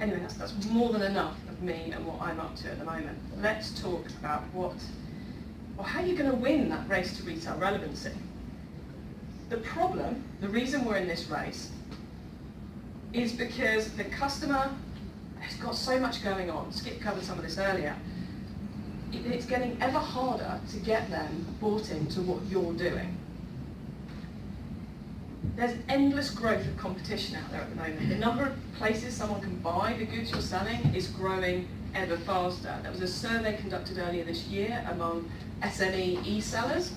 Anyway, that's more than enough of me and what I'm up to at the moment. Let's talk about how you're going to win that race to retail relevancy. The problem, the reason we're in this race, is because the customer has got so much going on. Skip covered some of this earlier. It's getting ever harder to get them bought into what you're doing. There's endless growth of competition out there at the moment. The number of places someone can buy the goods you're selling is growing ever faster. There was a survey conducted earlier this year among SME e-sellers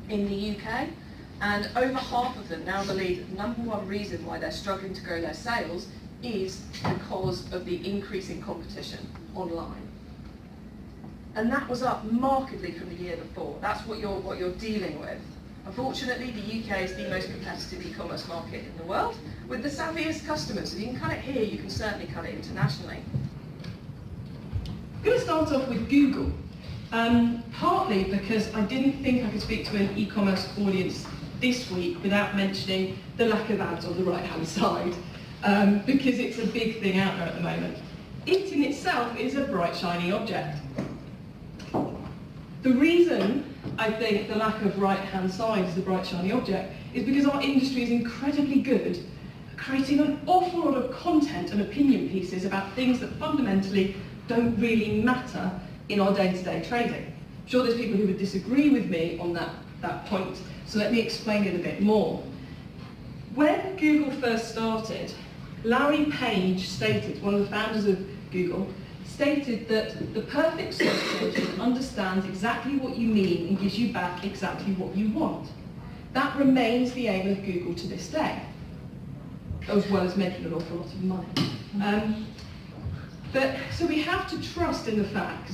in the UK, and over half of them now believe that the number one reason why they're struggling to grow their sales is because of the increasing competition online. And that was up markedly from the year before. That's what you're dealing with. Unfortunately, the UK is the most competitive e-commerce market in the world, with the savviest customers. If you can cut it here, you can certainly cut it internationally. I'm going to start off with Google, partly because I didn't think I could speak to an e-commerce audience this week without mentioning the lack of ads on the right-hand side, because it's a big thing out there at the moment. It in itself is a bright, shiny object. The reason I think the lack of right-hand side is the bright, shiny object is because our industry is incredibly good at creating an awful lot of content and opinion pieces about things that fundamentally don't really matter in our day-to-day trading. I'm sure there's people who would disagree with me on that point, so let me explain it a bit more. When Google first started, Larry Page stated, one of the founders of Google, stated that the perfect search engine understands exactly what you mean and gives you back exactly what you want. That remains the aim of Google to this day, as well as making an awful lot of money. So we have to trust in the fact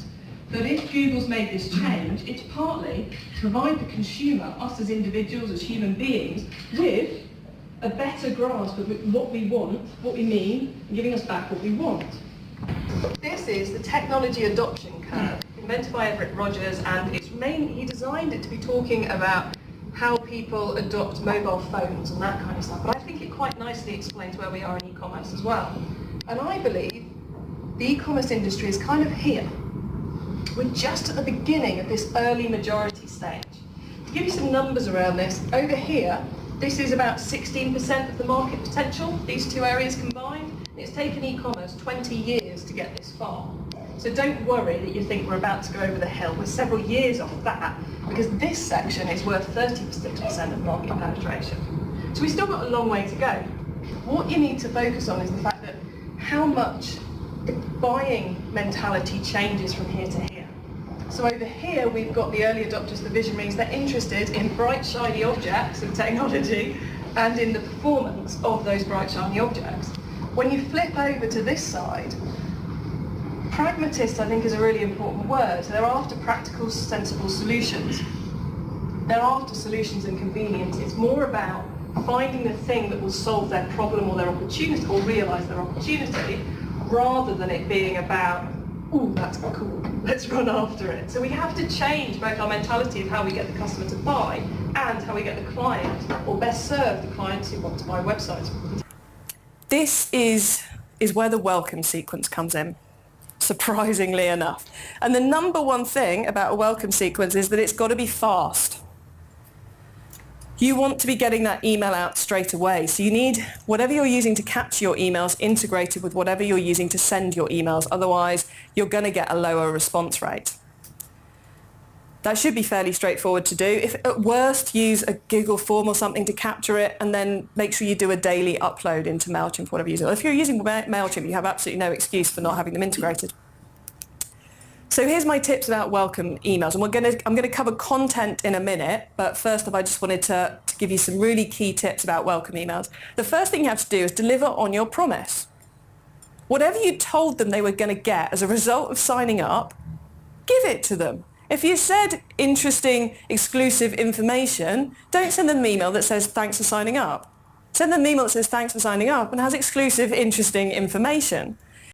that if Google's made this change, it's partly to provide the consumer, us as individuals, as human beings, with a better grasp of what we want, what we mean, and giving us back what we want. This is the technology adoption curve, invented by Everett Rogers, and he designed it to be talking about how people adopt mobile phones and that kind of stuff. But I think it quite nicely explains where we are in e-commerce as well. And I believe the e-commerce industry is kind of here. We're just at the beginning of this early majority stage. To give you some numbers around this, over here, this is about 16% of the market potential, these two areas combined. It's taken e-commerce 20 years to get this far. So don't worry that you think we're about to go over the hill. We're several years off that, because this section is worth 36% of market penetration. So we've still got a long way to go. What you need to focus on is the fact that how much the buying mentality changes from here to here. So over here we've got the early adopters, the visionaries. They're interested in bright, shiny objects of technology and in the performance of those bright, shiny objects. When you flip over to this side, pragmatist, I think, is a really important word. They're after practical, sensible solutions. They're after solutions and convenience. It's more about finding the thing that will solve their problem or their opportunity, or realise their opportunity, rather than it being about, ooh, that's cool, let's run after it. So we have to change both our mentality of how we get the customer to buy and how we get the client, or best serve the clients who want to buy websites. This is where the welcome sequence comes in, surprisingly enough. And the number one thing about a welcome sequence is that it's got to be fast. You want to be getting that email out straight away. So you need whatever you're using to capture your emails integrated with whatever you're using to send your emails. Otherwise, you're going to get a lower response rate. That should be fairly straightforward to do. If at worst, use a Google form or something to capture it, and then make sure you do a daily upload into MailChimp, whatever you use. If you're using MailChimp, you have absolutely no excuse for not having them integrated. So here's my tips about welcome emails, and I'm going to cover content in a minute, but first off, I just wanted to give you some really key tips about welcome emails. The first thing you have to do is deliver on your promise. Whatever you told them they were going to get as a result of signing up, give it to them. If you said interesting, exclusive information, don't send them an email that says thanks for signing up. Send them an email that says thanks for signing up and has exclusive, interesting information.